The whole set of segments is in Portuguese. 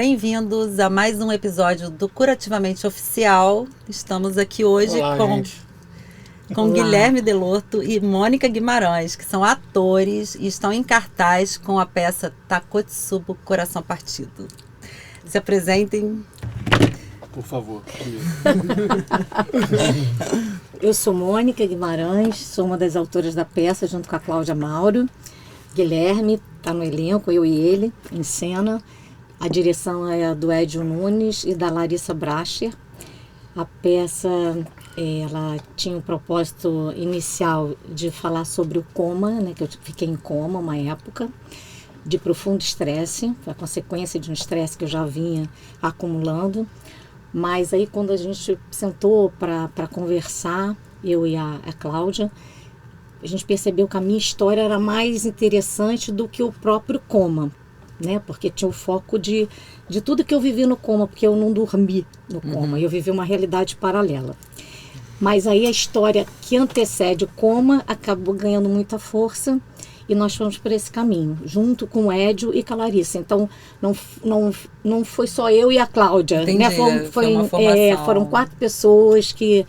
bem-vindos a mais um episódio do Curativamente Oficial. Estamos aqui hoje com Guilherme Delorto e Mônica Guimarães, que são atores e estão em cartaz com a peça Takotsubo, Coração Partido. Se apresentem. Por favor. Eu sou Mônica Guimarães, sou uma das autoras da peça, junto com a Cláudia Mauro. Guilherme está no elenco, eu e ele, em cena. A direção é do Edio Nunes e da Larissa Bracher. A peça ela tinha um propósito inicial de falar sobre o coma, né, que eu fiquei em coma uma época, de profundo estresse, a consequência de um estresse que eu já vinha acumulando. Mas aí quando a gente sentou para conversar, eu e a Cláudia, a gente percebeu que a minha história era mais interessante do que o próprio coma, né? Porque tinha o foco de tudo que eu vivi no coma, porque eu não dormi no coma, eu vivi uma realidade paralela. Mas aí a história que antecede o coma acabou ganhando muita força e nós fomos por esse caminho, junto com o Edio e com a Larissa. Então, não foi só eu e a Cláudia, Entendi, né? foi uma formação. Foram 4 pessoas que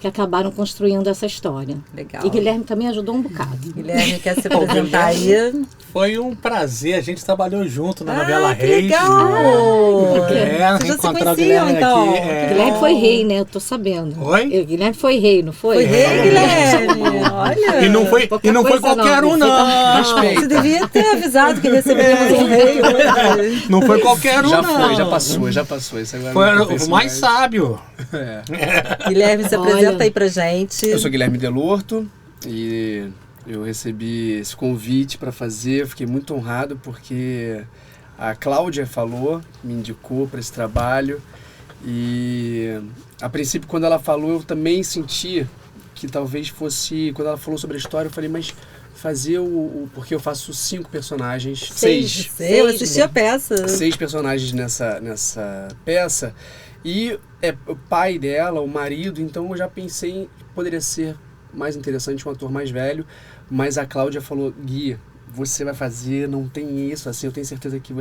acabaram construindo essa história. Legal. E Guilherme também ajudou um bocado. Guilherme quer se apresentar aí. Foi um prazer, a gente trabalhou junto na novela que Reis. legal! Vocês já se Encontrar o conheciam, Guilherme então? aqui. Guilherme foi rei, né? Eu tô sabendo. Oi? Guilherme foi rei, não foi? Foi rei, Guilherme! Olha! E não foi coisa qualquer um, não. Você devia ter avisado que receberíamos um rei hoje. Não foi qualquer um, Já não. foi, já passou. Isso agora Foi não o acontece mais sábio. Guilherme, se apresenta aí pra gente. Eu sou Guilherme Delorto e eu recebi esse convite para fazer. Eu fiquei muito honrado porque a Cláudia me indicou para esse trabalho. E a princípio, quando ela falou, eu também senti que talvez fosse... Quando ela falou sobre a história, eu falei, mas fazer porque eu faço 5 personagens... 6. Eu assisti a peça. 6 personagens nessa peça. E é o pai dela, o marido, então eu já pensei que poderia ser mais interessante um ator mais velho, mas a Cláudia falou, Gui, você vai fazer, não tem isso, assim, eu tenho certeza que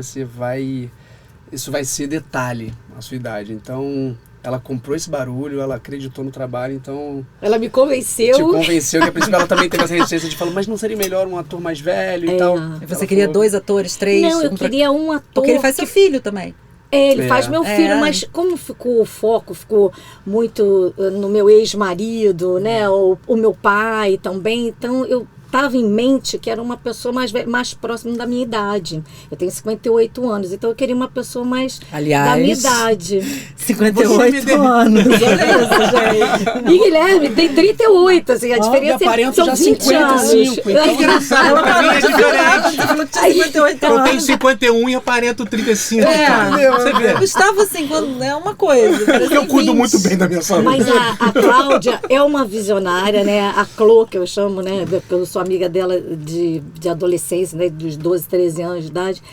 isso vai ser detalhe na sua idade. Então, ela comprou esse barulho, ela acreditou no trabalho, então... Ela me convenceu. Te convenceu, que a princípio ela também teve essa resistência de falar, mas não seria melhor um ator mais velho e tal? E você queria 2 atores, 3? Não, eu queria um ator... Porque ele faz seu filho também. Ele faz meu filho, mas como o foco ficou muito no meu ex-marido, né, o meu pai também, então eu estava em mente que era uma pessoa mais próxima da minha idade. Eu tenho 58 anos, então eu queria uma pessoa mais da minha idade. 58 anos, olha isso, gente. E Guilherme tem 38, assim, a diferença são já 20 55, anos. Então, engraçado, pra mim é diferente. Você falou que tinha 58 Eu anos. tenho 51 e aparento 35. Cara. Você vê. Gustavo, assim, quando é uma coisa. Porque eu cuido muito bem da minha saúde. Mas a Cláudia é uma visionária, né? A Clô, que eu chamo, né? Porque eu sou amiga dela de adolescência, né? Dos 12, 13 anos de idade.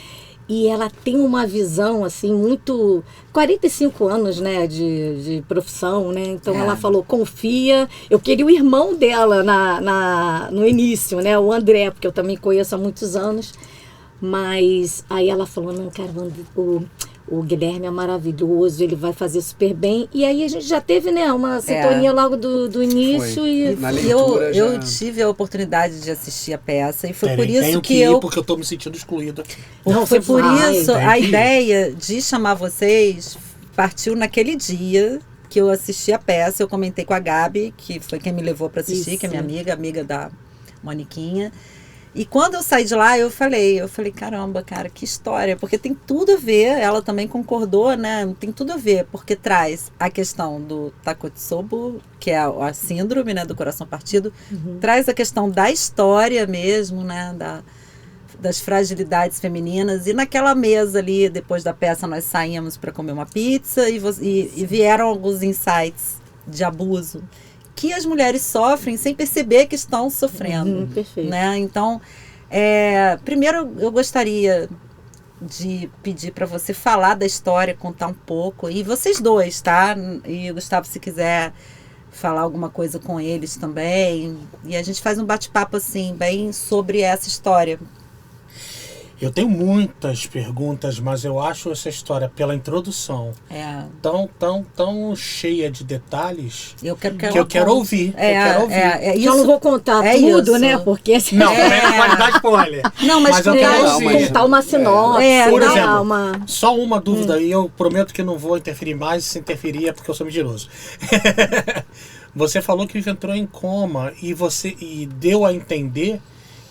E ela tem uma visão, assim, muito... 45 anos, né, de profissão, né? Então ela falou, confia. Eu queria o irmão dela no início, né? O André, porque eu também conheço há muitos anos. Mas aí ela falou, não, cara, o Guilherme é maravilhoso, ele vai fazer super bem. E aí a gente já teve, né, uma sintonia logo do início. Foi. E Na leitura eu tive a oportunidade de assistir a peça e foi por isso Tenho que eu... porque eu tô me sentindo excluída aqui. Não, Foi por vai, isso, tem a que ir. ideia de chamar vocês partiu naquele dia que eu assisti a peça. Eu comentei com a Gabi, que foi quem me levou para assistir, Isso. que é minha amiga da Moniquinha. E quando eu saí de lá, eu falei, caramba, cara, que história, porque tem tudo a ver, ela também concordou, né? Tem tudo a ver, porque traz a questão do Takotsubo, que é a síndrome, né, do coração partido, traz a questão da história mesmo, né, das fragilidades femininas. E naquela mesa ali, depois da peça, nós saímos para comer uma pizza e vieram alguns insights de abuso que as mulheres sofrem sem perceber que estão sofrendo. Perfeito. Né? Então, primeiro eu gostaria de pedir para você falar da história, contar um pouco, e vocês dois, tá? E Gustavo, se quiser falar alguma coisa com eles também, e a gente faz um bate-papo assim, bem sobre essa história. Eu tenho muitas perguntas, mas eu acho essa história, pela introdução, tão cheia de detalhes eu quero que eu quero ouvir. Isso, eu não vou contar tudo, isso. né? Porque assim, Não, também não pode dar spoiler. Não, mas eu quero ouvir. contar uma sinopse. Por dar exemplo, só uma dúvida, e eu prometo que não vou interferir mais, se interferir é porque eu sou mentiroso. Você falou que entrou em coma e deu a entender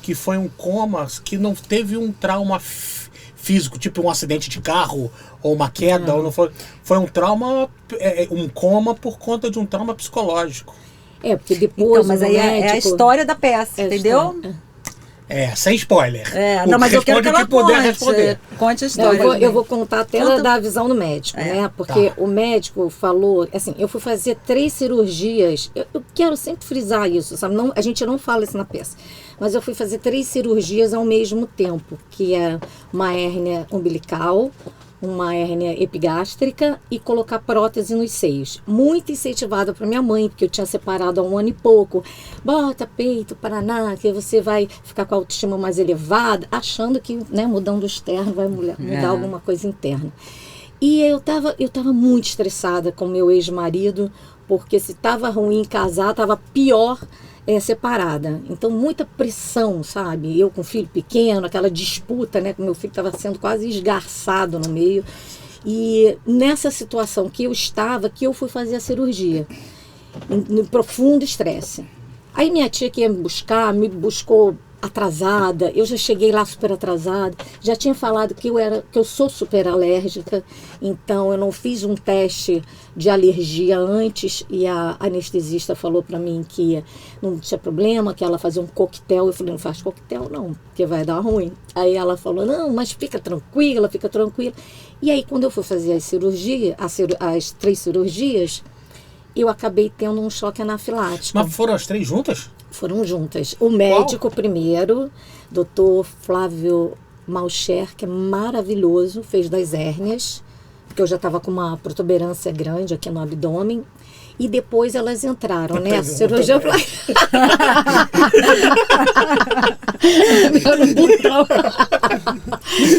que foi um coma que não teve um trauma físico, tipo um acidente de carro ou uma queda, ou não foi um trauma, um coma por conta de um trauma psicológico. Porque depois então, mas aí é a história da peça, entendeu? Sem spoiler. Não, mas eu quero que ela conte a história. Eu vou contar até da visão do médico, né? Porque o médico falou, assim, eu fui fazer 3 cirurgias, eu quero sempre frisar isso, sabe? Não, a gente não fala isso na peça, mas eu fui fazer 3 cirurgias ao mesmo tempo, que é uma hérnia umbilical, uma hérnia epigástrica e colocar prótese nos seios. Muito incentivada para minha mãe, porque eu tinha separado há 1 ano e pouco. Bota peito, Paraná, que você vai ficar com a autoestima mais elevada, achando que, né, mudando o externo vai mudar alguma coisa interna. E eu tava muito estressada com meu ex-marido, porque se tava ruim casar, tava pior separada. Então, muita pressão, sabe? Eu com filho pequeno, aquela disputa, né? Com meu filho estava sendo quase esgarçado no meio. E nessa situação que eu estava, que eu fui fazer a cirurgia, no profundo estresse. Aí minha tia que ia me buscou atrasada, eu já cheguei lá super atrasada, já tinha falado que eu sou super alérgica, então eu não fiz um teste de alergia antes e a anestesista falou para mim que não tinha problema, que ela fazia um coquetel. Eu falei, não faz coquetel não, porque vai dar ruim. Aí ela falou, não, mas fica tranquila. E aí quando eu fui fazer as 3 cirurgias, eu acabei tendo um choque anafilático. Mas foram as 3 juntas? Foram juntas. O médico primeiro, Dr. Flávio Malcher, que é maravilhoso, fez das hérnias, porque eu já estava com uma protuberância grande aqui no abdômen. E depois elas entraram, né? A cirurgia...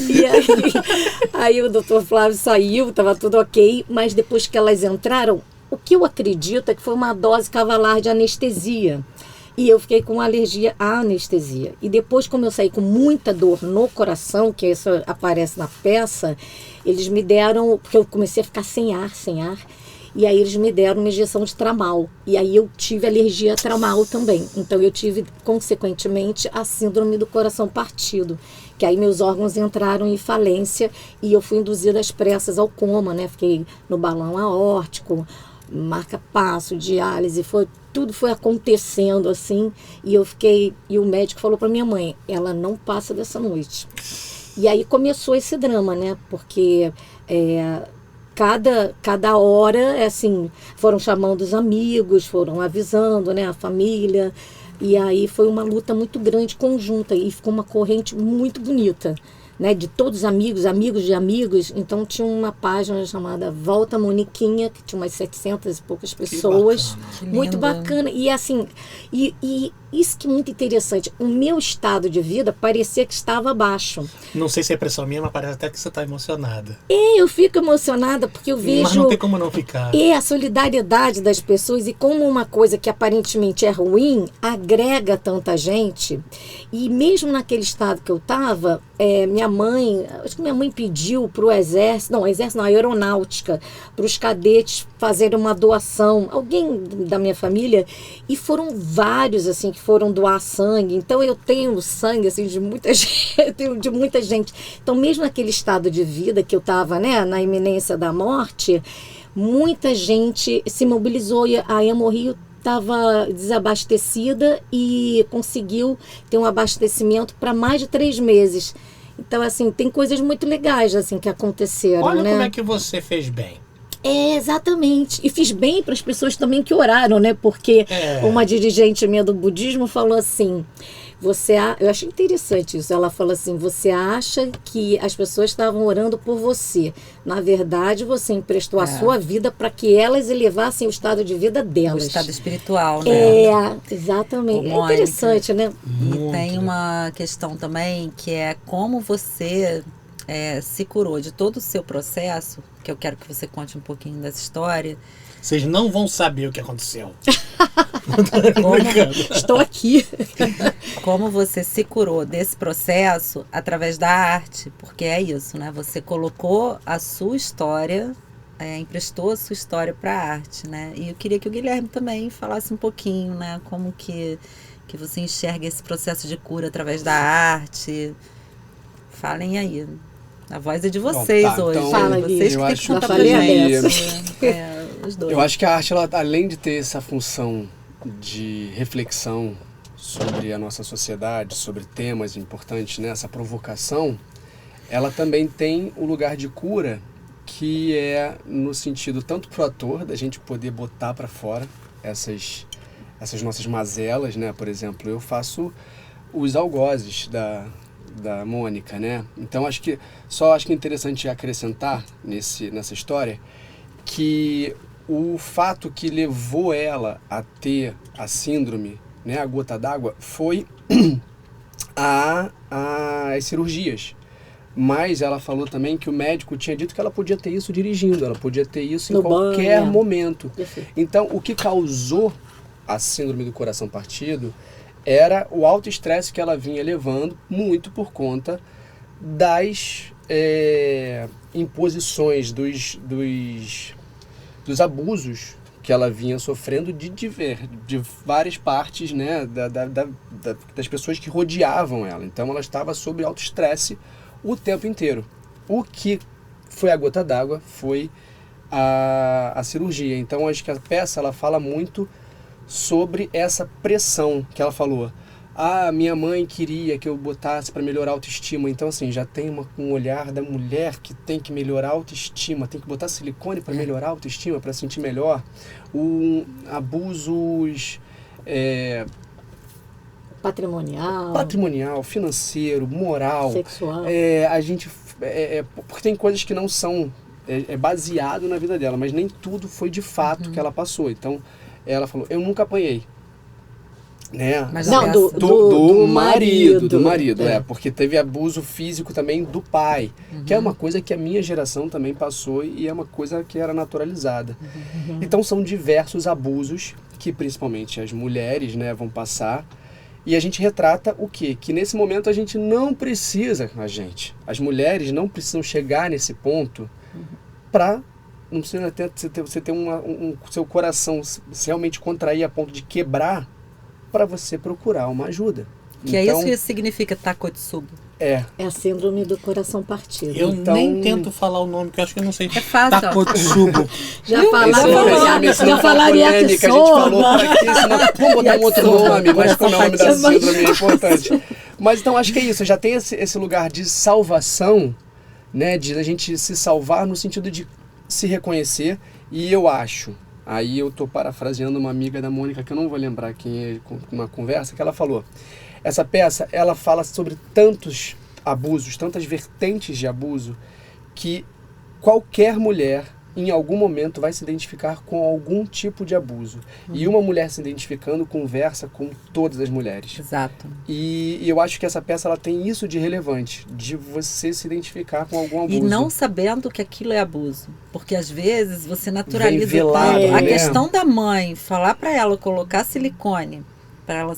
E aí o Dr. Flávio saiu, estava tudo ok, mas depois que elas entraram, o que eu acredito é que foi uma dose cavalar de anestesia. E eu fiquei com alergia à anestesia. E depois, como eu saí com muita dor no coração, que isso aparece na peça, eles me deram, porque eu comecei a ficar sem ar, e aí eles me deram uma injeção de tramal. E aí eu tive alergia a tramal também. Então eu tive, consequentemente, a síndrome do coração partido. Que aí meus órgãos entraram em falência e eu fui induzida às pressas ao coma, né? Fiquei no balão aórtico, marca-passo, diálise, tudo foi acontecendo assim, e o médico falou para minha mãe, ela não passa dessa noite. E aí começou esse drama, né? Porque cada hora, assim, foram chamando os amigos, foram avisando, né, a família, e aí foi uma luta muito grande, conjunta, e ficou uma corrente muito bonita, né, de todos os amigos de amigos. Então tinha uma página chamada Volta Moniquinha, que tinha umas 700 e poucas pessoas. Muito bacana. E assim, e isso que é muito interessante, o meu estado de vida parecia que estava abaixo. Não sei se é impressão minha, mas parece até que você está emocionada. Eu fico emocionada porque eu vejo... Mas não tem como não ficar. A solidariedade das pessoas, e como uma coisa que aparentemente é ruim, agrega tanta gente. E mesmo naquele estado que eu estava, acho que minha mãe pediu para o exército, a aeronáutica, para os cadetes fazerem uma doação, alguém da minha família, e foram vários, assim, que foram doar sangue. Então eu tenho sangue, assim, de muita gente, Então mesmo naquele estado de vida que eu estava, né, na iminência da morte, muita gente se mobilizou, e a Hemorrio estava desabastecida e conseguiu ter um abastecimento para mais de 3 meses. Então, assim, tem coisas muito legais, assim, que aconteceram. Olha, né? Como é que você fez bem. Exatamente. E fiz bem para as pessoas também que oraram, né? Porque uma dirigente minha do budismo falou assim, eu achei interessante isso. Ela fala assim, você acha que as pessoas estavam orando por você. Na verdade, você emprestou a sua vida para que elas elevassem o estado de vida O delas. estado espiritual, né? Exatamente. Ô, É Mônica, interessante, né? E tem uma questão também que é como você se curou de todo o seu processo, que eu quero que você conte um pouquinho dessa história. Vocês não vão saber o que aconteceu. Estou aqui. Como você se curou desse processo através da arte, porque é isso, né? Você colocou a sua história, emprestou a sua história para a arte, né? E eu queria que o Guilherme também falasse um pouquinho, né? Como que você enxerga esse processo de cura através da arte. Falem aí. A voz é de vocês hoje. Então, Fala, vocês eu que têm acho que contar que- pra gente. Os dois. Eu acho que a arte, ela, além de ter essa função de reflexão sobre a nossa sociedade, sobre temas importantes, né, essa provocação, ela também tem o lugar de cura, que é no sentido tanto pro ator, da gente poder botar para fora essas nossas mazelas, né? Por exemplo, eu faço os algozes da Mônica, né? Então acho que é interessante acrescentar nessa história que o fato que levou ela a ter a síndrome, né, a gota d'água, foi as cirurgias. Mas ela falou também que o médico tinha dito que ela podia ter isso dirigindo, ela podia ter isso em qualquer momento. Então, o que causou a síndrome do coração partido era o alto estresse que ela vinha levando, muito por conta das imposições, dos abusos que ela vinha sofrendo de várias partes, né, das pessoas que rodeavam ela. Então ela estava sob alto estresse o tempo inteiro. O que foi a gota d'água foi a cirurgia. Então acho que a peça ela fala muito sobre essa pressão que ela falou. Minha mãe queria que eu botasse para melhorar a autoestima. Então, assim, já tem um olhar da mulher que tem que melhorar a autoestima, tem que botar silicone para melhorar a autoestima, para sentir melhor. Abusos patrimonial, financeiro, moral, sexual. Porque tem coisas que não são baseado na vida dela, mas nem tudo foi de fato que ela passou. Então, ela falou, eu nunca apanhei. Né? Mas Não, do marido, É. porque teve abuso físico também do pai, que é uma coisa que a minha geração também passou e é uma coisa que era naturalizada. Então são diversos abusos que principalmente as mulheres, né, vão passar, e a gente retrata o quê? Que nesse momento a gente não precisa, as mulheres não precisam chegar nesse ponto para não precisa você ter seu coração se realmente contrair a ponto de quebrar, para você procurar uma ajuda. Que é isso que significa Takotsubo. É a síndrome do coração partido. Eu nem tento falar o nome, que eu acho que eu não sei. É fácil. Takotsubo. Já falaria que a gente falou para aqui, senão vamos botar um outro nome, mas como é o nome da síndrome é importante. Mas então acho que é isso, já tem esse lugar de salvação, né, de a gente se salvar no sentido de se reconhecer, e eu acho, aí eu estou parafraseando uma amiga da Mônica, que eu não vou lembrar quem é, com uma conversa, que ela falou, essa peça, ela fala sobre tantos abusos, tantas vertentes de abuso, que qualquer mulher, em algum momento, vai se identificar com algum tipo de abuso. E uma mulher se identificando conversa com todas as mulheres. Exato. E eu acho que essa peça ela tem isso de relevante, de você se identificar com algum abuso. E não sabendo que aquilo é abuso. Porque às vezes você naturaliza. Vem velado, A né? questão da mãe falar para ela colocar silicone, para ela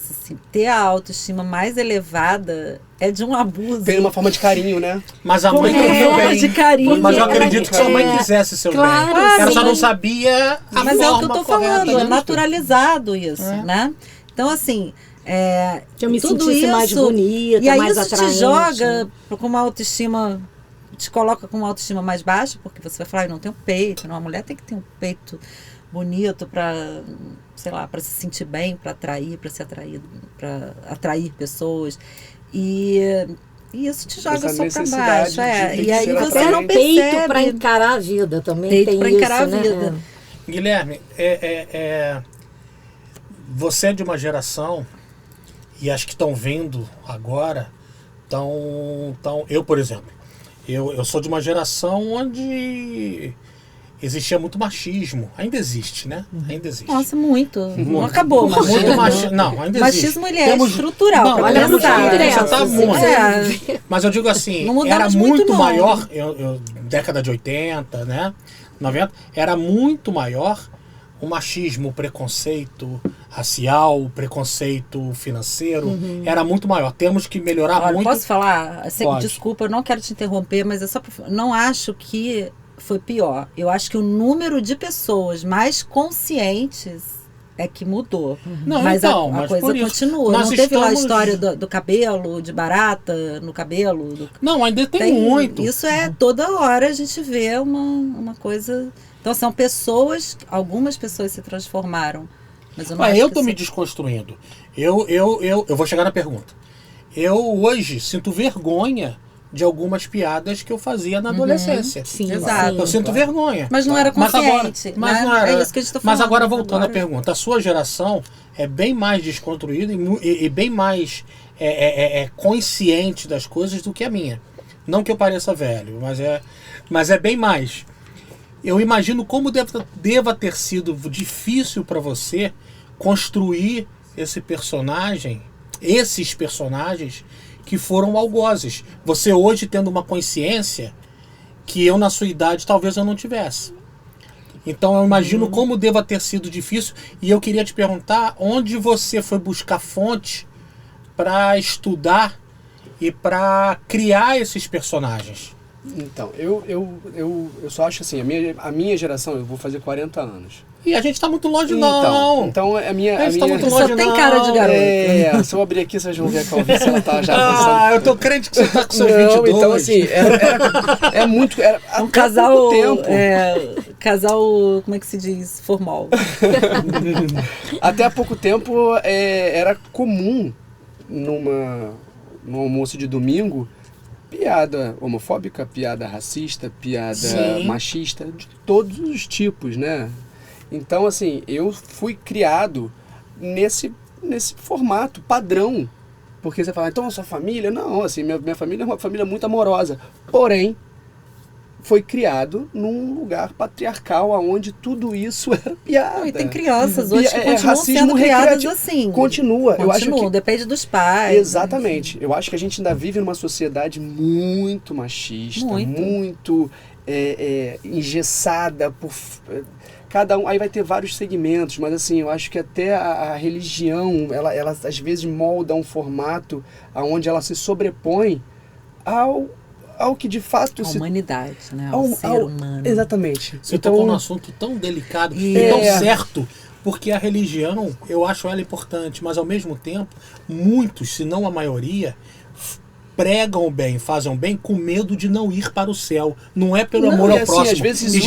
ter a autoestima mais elevada, é de um abuso. Tem uma forma de carinho, né? Mas a mãe Uma queria o forma bem. de carinho. Mas eu acredito que sua mãe quisesse seu Claro, bem. Ela só sim. não sabia a Mas forma é o que eu tô correta falando, é disso. naturalizado isso, né? Então, assim, Que eu me tudo sentisse isso, mais bonita, e aí mais isso atraente. te joga com uma autoestima, te coloca com uma autoestima mais baixa, porque você vai falar, eu não tenho peito, uma mulher tem que ter um peito bonito para, sei lá, para se sentir bem, para atrair, para ser atraído, para atrair pessoas. E isso te joga Essa só para necessidade baixo. de E aí ser você não atraente. Peito percebe. para encarar a vida também Peito tem pra isso, encarar a né? vida. Guilherme, você é de uma geração e as que estão vendo agora, eu, por exemplo, eu sou de uma geração onde existia muito machismo. Ainda existe, né? Ainda existe. Nossa, muito. Não acabou, mas Muito machismo. Não, ainda existe. machismo ele é estrutural. Não, pra temos começar. que tá muito. É. Mas eu digo assim, Não mudamos era muito, muito não. maior, década de 80, né? 90, era muito maior o machismo, o preconceito racial, o preconceito financeiro, era muito maior. Temos que melhorar Olha, muito. posso falar? Assim, Pode. desculpa, eu não quero te interromper, mas é só não acho que foi pior. Eu acho que o número de pessoas mais conscientes é que mudou. Não, mas então, a mas coisa por isso, continua. nós Não teve lá a estamos- história do cabelo, de barata no cabelo. Não, ainda tem muito. Isso é toda hora a gente vê uma coisa. Então são pessoas, algumas pessoas se transformaram. Mas eu não Mas acho eu que tô me isso- desconstruindo. Eu vou chegar na pergunta. Eu hoje sinto vergonha de algumas piadas que eu fazia na adolescência. Sim, Exato. Eu sinto vergonha. Mas não era Mas agora, consciente. mas né? não era. É isso que a gente tá Mas falando. agora voltando à pergunta, a sua geração é bem mais desconstruída e bem mais consciente das coisas do que a minha. Não que eu pareça velho, mas é bem mais. Eu imagino como deva ter sido difícil para você construir esses personagens que foram algozes. Você hoje tendo uma consciência que eu na sua idade talvez eu não tivesse. Então eu imagino como deva ter sido difícil, e eu queria te perguntar onde você foi buscar fonte para estudar e para criar esses personagens. Então, eu só acho assim, a minha geração, eu vou fazer 40 anos. E a gente tá muito longe, não. Então a minha... A gente tá muito Só longe, tem não. cara de garoto. Se eu abrir aqui, vocês vão ver a Calvície, ela tá já avançando. Ah, eu tô crente que você tá com seus Não, 22. então assim, é muito... Era Um até casal. pouco tempo. Casal, como é que se diz? Formal. Até há pouco tempo era comum num almoço de domingo piada homofóbica, piada racista, piada Sim. machista, de todos os tipos, né? Então, assim, eu fui criado nesse formato padrão. Porque você fala, então a sua família? Não, assim, minha família é uma família muito amorosa. Porém, foi criado num lugar patriarcal, onde tudo isso era piada. E tem crianças hoje que continuam racismo sendo criadas recreativo. assim. Continua. Eu acho que Depende dos pais. exatamente. Eu acho que a gente ainda vive numa sociedade muito machista, muito engessada por cada um. Aí vai ter vários segmentos, mas assim, eu acho que até a religião, ela às vezes molda um formato onde ela se sobrepõe ao que de fato A se... humanidade, né? Ao ser humano. Exatamente. Você tocou num assunto tão delicado e tão certo, porque a religião, eu acho ela importante, mas ao mesmo tempo, muitos, se não a maioria, pregam o bem, fazem o bem com medo de não ir para o céu. Não é pelo amor ao assim, próximo. às vezes E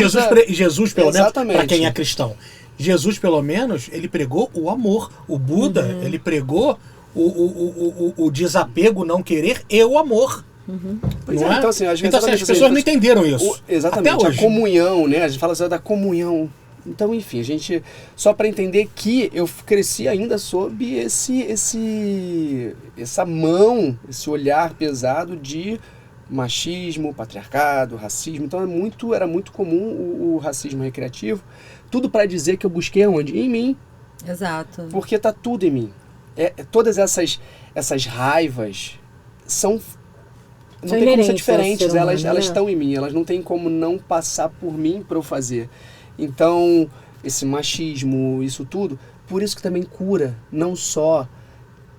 Jesus, pelo menos, Exatamente. para quem é cristão, Jesus, pelo menos, ele pregou o amor. O Buda, ele pregou o desapego, não querer e o amor. Pois Não é? então assim, às vezes Então, assim, as pessoas não entenderam isso. Exatamente, Até a hoje. comunhão, né? A gente fala assim, da comunhão. Então, enfim, a gente... Só para entender que eu cresci ainda sob essa mão, esse olhar pesado de machismo, patriarcado, racismo. Então era muito comum o racismo recreativo. Tudo para dizer que eu busquei onde? Em mim. Exato. Porque tá tudo em mim. Todas essas raivas não tem como ser inerentes ao diferentes, ser humano, elas né? estão em mim, elas não tem como não passar por mim para eu fazer. Então, esse machismo, isso tudo, por isso que também cura, não só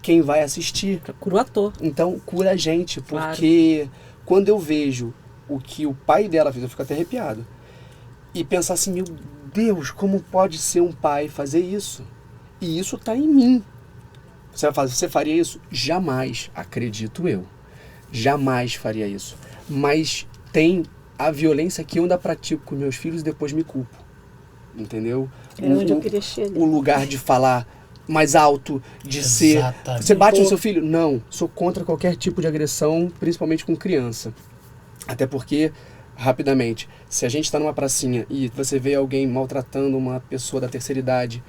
quem vai assistir. Cura o ator. Então, cura a gente, porque quando eu vejo o que o pai dela fez, eu fico até arrepiado. E pensar assim, meu Deus, como pode ser um pai fazer isso? E isso está em mim. Você vai falar, você faria isso? Jamais, acredito eu. Jamais faria isso. Mas tem a violência que eu ainda pratico com meus filhos e depois me culpo. Entendeu? É onde eu queria chegar. O lugar de falar mais alto, de Exatamente. ser... Você bate no seu filho? Não. Sou contra qualquer tipo de agressão, principalmente com criança. Até porque, rapidamente, se a gente está numa pracinha e você vê alguém maltratando uma pessoa da terceira idade,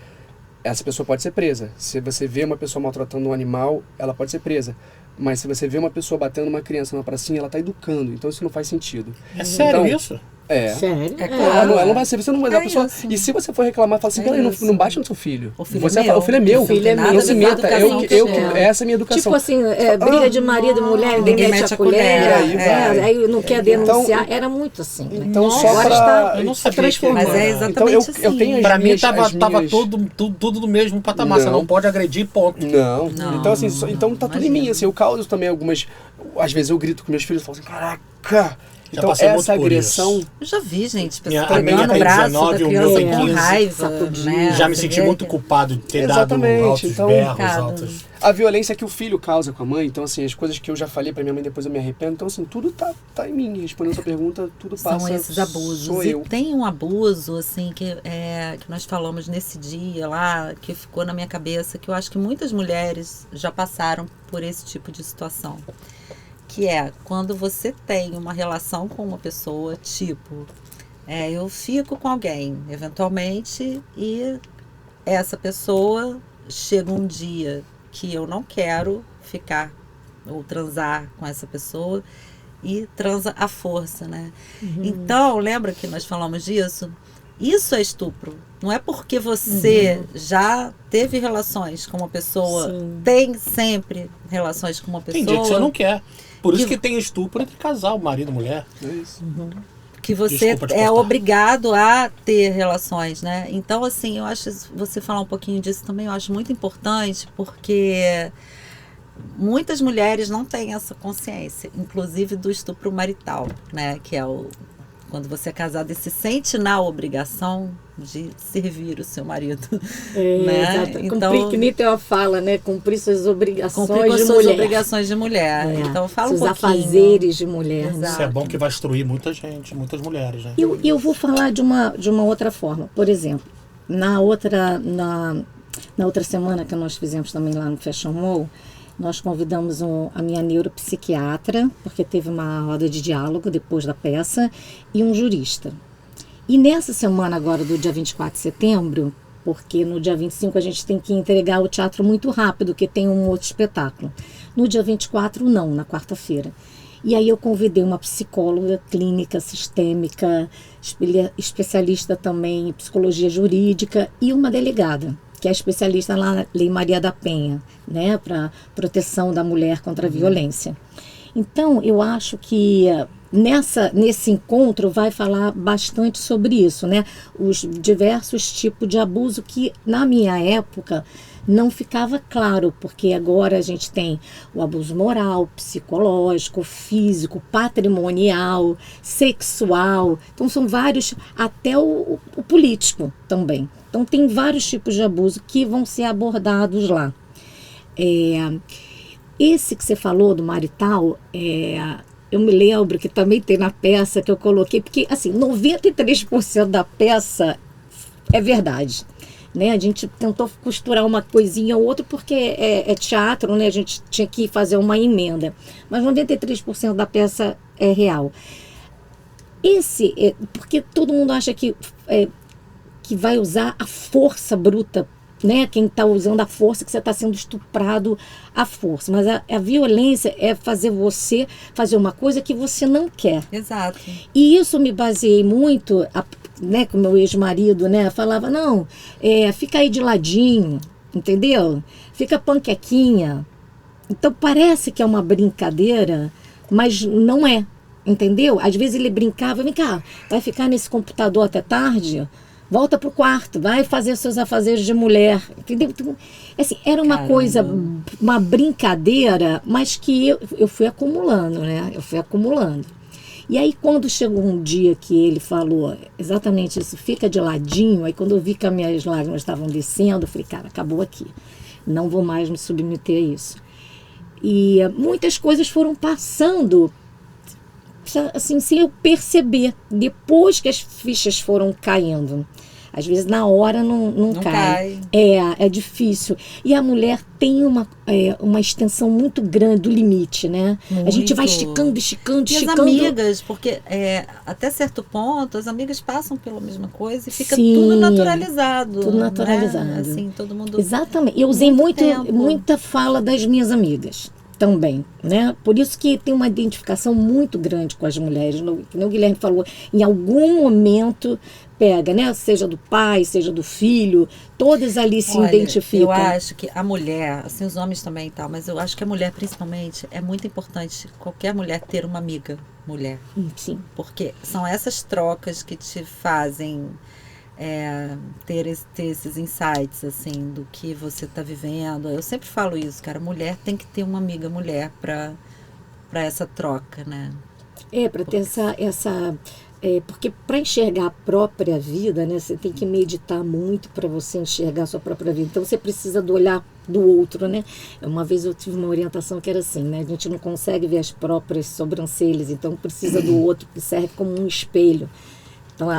essa pessoa pode ser presa. Se você vê uma pessoa maltratando um animal, ela pode ser presa. Mas se você vê uma pessoa batendo uma criança numa pracinha, ela está educando. Então isso não faz sentido. É sério então, isso? Sério? É Ela claro. não vai ser, você não vai dar a pessoa. isso. E se você for reclamar, fala assim, É peraí, isso. não bate no seu filho. O filho Você é meu. o filho é meu. O filho é meu. Não se meta. Essa é a minha educação. Tipo assim, briga de marido e mulher, ninguém mete a colher. aí vai. Aí não quer denunciar. Era muito assim. Né? Então, só agora pra... está Eu não se sabia transformando. Mas é Então, exatamente eu tenho assim. Pra mim minhas- tava as minhas- tudo no mesmo patamar. Você Não. não pode agredir, ponto. Não. Não, Então, assim, não, então tá tudo em mim. Assim, eu causo também algumas... Às vezes eu grito com meus filhos e falo assim, caraca! Já Então, passei muito essa por agressão... Eu já vi, gente, Minha pessoas amiga pegando o tem braço 19, da o meu criança tem com 15. raiva, né? Já me Você senti vê muito que- culpado de ter Exatamente, dado altos então, berros, cara, altos... A violência que o filho causa com a mãe, então assim, as coisas que eu já falei pra minha mãe, depois eu me arrependo. Então assim, tudo tá em mim. Respondendo a sua pergunta, tudo passa. São esses abusos. Sou E eu. tem um abuso, assim, que nós falamos nesse dia lá, que ficou na minha cabeça, que eu acho que muitas mulheres já passaram por esse tipo de situação. Que é quando você tem uma relação com uma pessoa, tipo, eu fico com alguém, eventualmente, e essa pessoa chega um dia que eu não quero ficar ou transar com essa pessoa e transa à força, né? Então, lembra que nós falamos disso? Isso é estupro. Não é porque você já teve relações com uma pessoa, Sim. tem sempre relações com uma pessoa. Tem dia que você não quer. Por isso Que- que tem estupro entre casal, marido e mulher. É isso. Que você Desculpa te é cortar. obrigado a ter relações, né? Então, assim, eu acho, você falar um pouquinho disso também, eu acho muito importante, porque muitas mulheres não têm essa consciência, inclusive do estupro marital, né? Que é quando você é casado e se sente na obrigação de servir o seu marido. né? Exato. Então, Cumprir, que nem tem uma fala, né? Cumprir suas obrigações cumprir com as de suas mulher. obrigações de mulher. É. Então, fala Seus um pouquinho. afazeres de mulher. Né? Isso é bom que vai instruir muita gente, muitas mulheres, né? Eu vou falar de uma outra forma. Por exemplo, na outra semana que nós fizemos também lá no Fashion Mall, nós convidamos a minha neuropsiquiatra, porque teve uma roda de diálogo depois da peça, e um jurista. E nessa semana agora do dia 24 de setembro, porque no dia 25 a gente tem que entregar o teatro muito rápido, que tem um outro espetáculo. No dia 24 não, na quarta-feira. E aí eu convidei uma psicóloga clínica sistêmica, especialista também em psicologia jurídica e uma delegada, que é especialista lá na Lei Maria da Penha, né, para proteção da mulher contra a violência. Então, eu acho que nesse encontro vai falar bastante sobre isso, né? Os diversos tipos de abuso que, na minha época, não ficava claro, porque agora a gente tem o abuso moral, psicológico, físico, patrimonial, sexual. Então, são vários, até o político também. Então, tem vários tipos de abuso que vão ser abordados lá. Esse que você falou do marital, eu me lembro que também tem na peça que eu coloquei, porque assim, 93% da peça é verdade. Né? A gente tentou costurar uma coisinha ou outra porque é teatro, né? A gente tinha que fazer uma emenda. Mas 93% da peça é real. Porque todo mundo acha que vai usar a força bruta, né? Quem está usando a força, que você está sendo estuprado à força. Mas a violência é fazer você fazer uma coisa que você não quer. Exato. E isso me baseei muito, né, com o meu ex-marido, né? Falava, não, fica aí de ladinho, entendeu? Fica panquequinha. Então parece que é uma brincadeira, mas não é, entendeu? Às vezes ele brincava, vem cá, vai ficar nesse computador até tarde? Volta pro quarto, vai fazer seus afazeres de mulher, entendeu? Então, assim, era uma coisa, uma brincadeira, mas que eu fui acumulando, né? Eu fui acumulando. E aí, quando chegou um dia que ele falou exatamente isso, fica de ladinho, aí quando eu vi que as minhas lágrimas estavam descendo, eu falei, cara, acabou aqui. Não vou mais me submeter a isso. E muitas coisas foram passando, assim, sem eu perceber, depois que as fichas foram caindo. Às vezes na hora não cai. É difícil. E a mulher tem uma extensão muito grande do limite, né? Muito. A gente vai esticando. E as amigas, porque até certo ponto, as amigas passam pela mesma coisa e fica tudo naturalizado. Tudo naturalizado. Né? Assim, todo mundo... Exatamente. Eu usei muita fala das minhas amigas também, né? Por isso que tem uma identificação muito grande com as mulheres. Que nem o Guilherme falou, em algum momento pega, né? Seja do pai, seja do filho, todas ali se identificam. Eu acho que a mulher, assim, os homens também e tal, mas eu acho que a mulher, principalmente, é muito importante qualquer mulher ter uma amiga mulher. Sim. Porque são essas trocas que te fazem ter esses insights, assim, do que você está vivendo. Eu sempre falo isso, cara, mulher tem que ter uma amiga mulher para essa troca, né? Para ter essa porque para enxergar a própria vida, né, você tem que meditar muito para você enxergar a sua própria vida. Então você precisa do olhar do outro, né? Uma vez eu tive uma orientação que era assim, né? A gente não consegue ver as próprias sobrancelhas, então precisa do outro, que serve como um espelho. Então,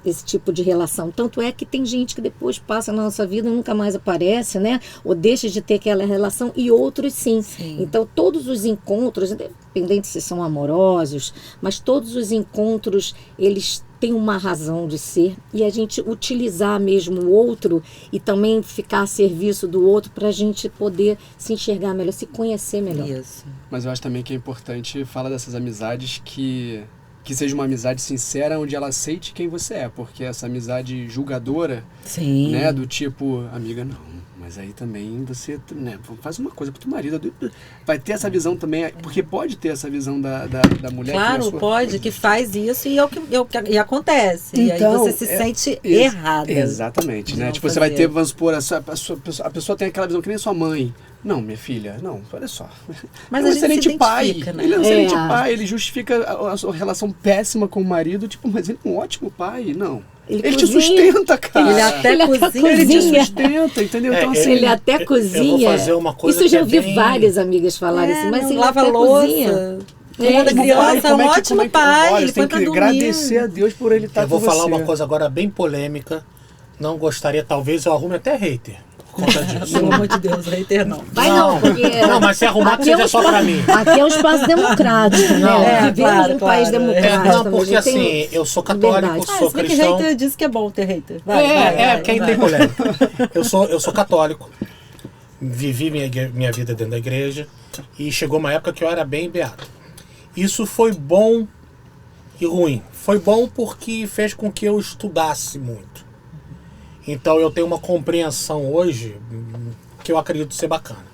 esse tipo de relação. Tanto é que tem gente que depois passa na nossa vida e nunca mais aparece, né? Ou deixa de ter aquela relação, e outros sim. Então, todos os encontros, independente se são amorosos, mas todos os encontros, eles têm uma razão de ser. E a gente utilizar mesmo o outro e também ficar a serviço do outro para a gente poder se enxergar melhor, se conhecer melhor. Isso. Mas eu acho também que é importante falar dessas amizades que seja uma amizade sincera, onde ela aceite quem você é, porque essa amizade julgadora, sim, né, do tipo, amiga, não, mas aí também você, né, faz uma coisa pro teu marido, vai ter essa visão também, porque pode ter essa visão da mulher. Claro, pode, que faz isso e acontece, então, e aí você se sente errada. Exatamente, né, tipo, você vai ter, vamos supor, a pessoa tem aquela visão que nem sua mãe. Não, minha filha, não, olha só. Mas ele é um excelente pai, né? Ele é um excelente pai, ele justifica a sua relação péssima com o marido, tipo, mas ele é um ótimo pai, não. Ele te sustenta, cara. Ele até cozinha. Ele te sustenta, entendeu? Então, assim, ele até cozinha. Eu vou fazer uma coisa. Isso eu já ouvi várias amigas falarem assim, mas ele lava até louça. cozinha. Quando a criança é um ótimo pai, ele tem que agradecer a Deus por ele estar com você. Eu vou falar uma coisa agora bem polêmica. Não gostaria, talvez eu arrume até hater. Pelo amor de Deus, hater não. Vai não, porque... Não, mas se arrumar que seja só pra mim. Aqui é um espaço democrático, né? Vivemos num país democrático. Não, porque assim, eu sou católico, sou cristão. Que hater disse que é bom ter hater. Porque aí tem polêmica. Eu sou católico, vivi minha vida dentro da igreja e chegou uma época que eu era bem beato. Isso foi bom e ruim. Foi bom porque fez com que eu estudasse muito. Então eu tenho uma compreensão hoje que eu acredito ser bacana.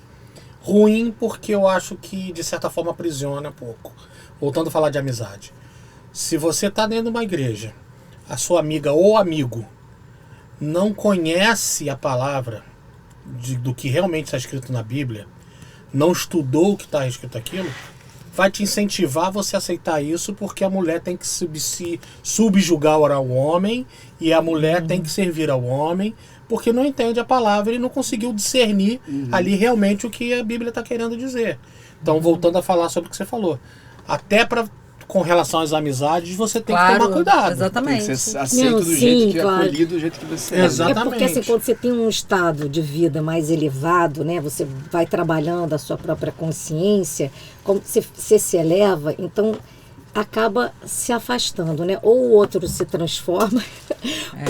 Ruim porque eu acho que de certa forma aprisiona um pouco. Voltando a falar de amizade. Se você está dentro de uma igreja, a sua amiga ou amigo não conhece a palavra do que realmente está escrito na Bíblia, não estudou o que está escrito aquilo, vai te incentivar a você aceitar isso, porque a mulher tem que se subjugar ao homem e a mulher tem que servir ao homem, porque não entende a palavra e não conseguiu discernir ali realmente o que a Bíblia está querendo dizer. Então, voltando a falar sobre o que você falou, até com relação às amizades, você tem que tomar cuidado. Exatamente. Tem que ser aceito do jeito que é acolhido, do jeito que você é. Exatamente. É porque assim, quando você tem um estado de vida mais elevado, né, você vai trabalhando a sua própria consciência, como você se eleva, então acaba se afastando, né? Ou o outro se transforma,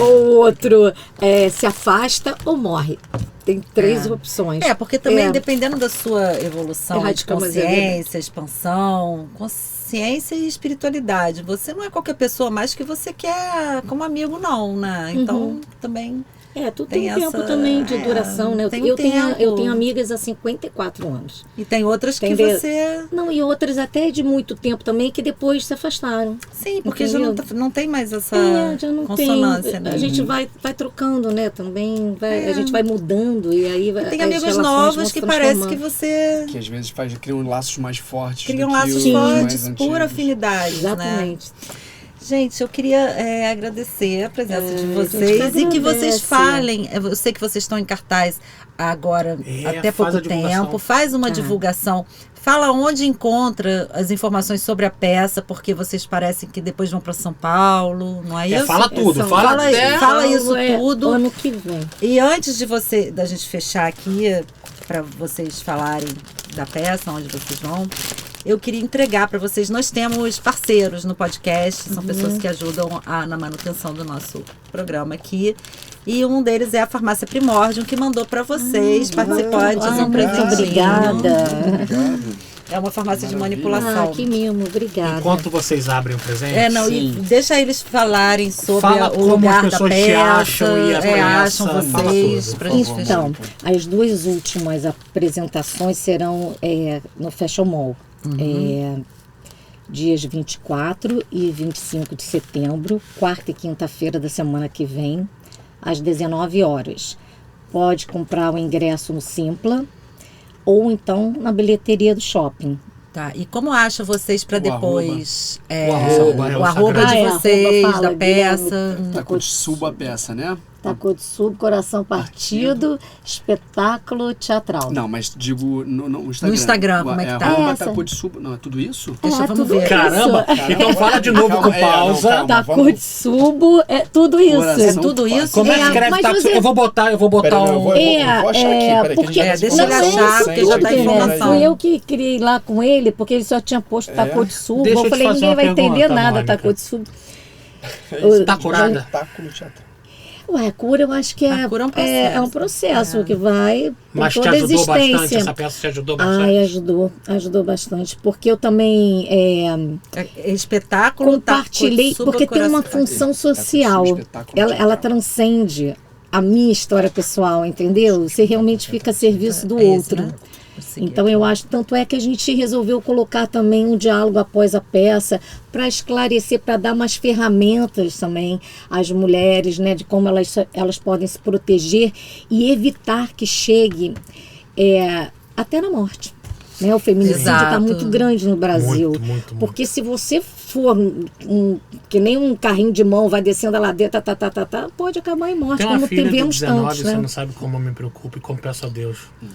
ou o outro se afasta ou morre. Tem três opções. Porque também dependendo da sua evolução de Erradicamos consciência, expansão, consciência e espiritualidade. Você não é qualquer pessoa mais que você quer como amigo, não, né? Então, também... tudo tem um tempo também de duração, né? Eu tenho amigas há 54 anos. E tem outras que você... Não, e outras até de muito tempo também, que depois se afastaram. Sim, porque já não tem mais essa já não consonância, tem. né? A gente vai trocando, né? Também a gente vai mudando e aí tem amigos novos que parece que você... Que às vezes criam laços mais fortes. Criam laços fortes por afinidade, exatamente. Né? Gente, eu queria agradecer a presença de a gente vocês e que vocês agradece. falem. Eu sei que vocês estão em cartaz agora até faz pouco a divulgação. tempo. Faz uma divulgação. Fala onde encontra as informações sobre a peça, porque vocês parecem que depois vão para São Paulo, não é isso? Fala tudo, São- fala Fala, até... fala isso É, tudo. ano que vem. E antes da gente fechar aqui, para vocês falarem da peça, onde vocês vão, eu queria entregar para vocês. Nós temos parceiros no podcast, são pessoas que ajudam na manutenção do nosso programa aqui. E um deles é a Farmácia Primórdium, que mandou para vocês participantes um Muito presentinho. obrigada. Obrigado. É uma farmácia de Maravilha. manipulação. Que mimo, obrigada. Enquanto vocês abrem o presente, Não, e Sim. deixa eles falarem sobre Fala o como lugar as da pessoas te peça. acham e a peça. Acham Fala vocês, tudo, pra por gente favor. fechar. Então, as duas últimas apresentações serão no Fashion Mall. Dias 24 e 25 de setembro, quarta e quinta-feira da semana que vem, às 19 horas. Pode comprar o ingresso no Simpla ou então na bilheteria do shopping. Tá, e como acha vocês para O depois? O arroba, o arroba de Instagram. vocês, Arroba fala, da peça. Takotsubo a peça, né? Takotsubo, Coração Partido, espetáculo teatral. Não, mas digo no Instagram. No Instagram, como é que tá? Arroba Essa. Takotsubo. Não, é tudo isso? Deixa, vamos tudo ver. isso. Caramba! Então fala de novo com pausa. calma. Takotsubo, é tudo isso. Coração É tudo isso? Como é que escreve mas Takotsubo? você- Eu vou botar Peraí, um... eu vou achar aqui. Peraí, porque que a gente deixa ele vai achar, sem- porque já tá sem- informação. Fui eu que criei lá com ele, porque ele só tinha posto Takotsubo. Deixa eu Eu te falei, fazer ninguém uma vai entender pergunta, nada, Mônica. Takotsubo. Tá curada? Espetáculo teatral. Ué, a cura eu acho que A cura é um processo. é um processo que vai por Mas te toda a ajudou bastante? existência. Essa peça te ajudou bastante? Ai, ajudou bastante. Porque eu também Espetáculo, compartilhei, Takotsubo, porque tem uma Coração- função Takotsubo, social. espetáculo Ela teatral. transcende a minha história pessoal, entendeu? Você realmente fica a serviço do É esse, outro. né? Vou seguir Então aqui. eu acho, tanto é que a gente resolveu colocar também um diálogo após a peça para esclarecer, para dar mais ferramentas também às mulheres, né, de como elas podem se proteger e evitar que chegue até na morte. Né? O feminicídio está Exato. muito grande no Brasil. Muito. Porque se você for que nem um carrinho de mão, vai descendo a ladeira, pode acabar em morte, Tem uma como filha de tivemos 19, tantos, você né? não sabe como eu me preocupo e como peço a Deus. E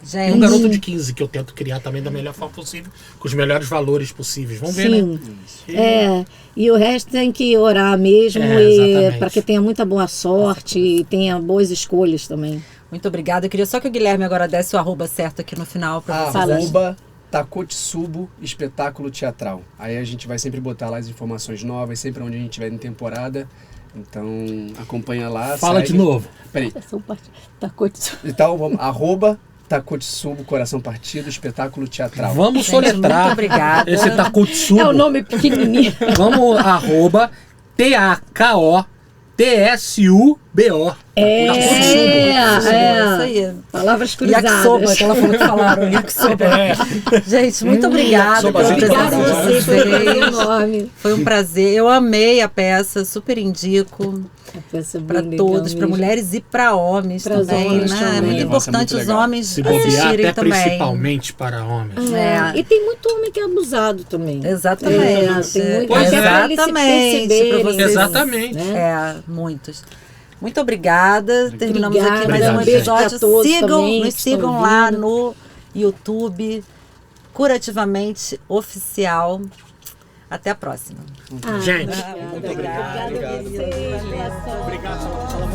Gente, um garoto de 15 que eu tento criar também da melhor forma possível, com os melhores valores possíveis. Vamos ver, Sim. né? E o resto tem que orar mesmo Exatamente. para que tenha muita boa sorte e tenha boas escolhas também. muito obrigada. Eu queria só que o Guilherme agora desse o arroba certo aqui no final para vocês. Arroba Takotsubo Espetáculo Teatral. Aí a gente vai sempre botar lá as informações novas, sempre onde a gente estiver em temporada. Então acompanha lá. Fala segue. de novo. Peraí. Takotsubo. Então vamos. Arroba Takotsubo Coração Partido Espetáculo Teatral. Vamos Gente, soletrar muito obrigada. esse Takotsubo. É o nome pequenininho. Vamos, arroba TAKOTSUBO. Isso aí. Palavras cruzadas. Yakisoba, que ela falou que falaram. Yakisoba. Gente, muito obrigada pela Sobazinho presença Obrigada a de você, foi um prazer vocês. enorme. Foi um prazer. Eu amei a peça, super indico para todos, para mulheres e para homens Pras também, homens né? também. É muito Nossa, importante muito os legal. homens Se bobear, assistirem até também. principalmente para homens. É. E tem muito homem que é abusado também. Exatamente. Tem muito, Pois até é. pra eles se Exatamente, perceberem, pra vocês- Exatamente. né? Muitos. Muito obrigada. Terminamos Obrigada. aqui mais um Obrigado, episódio. gente. A todos Sigam, também nos que estão sigam lá vindo. no YouTube, Curativamente Oficial. Até a próxima. Gente, Obrigada a vocês. Boa sorte. obrigado.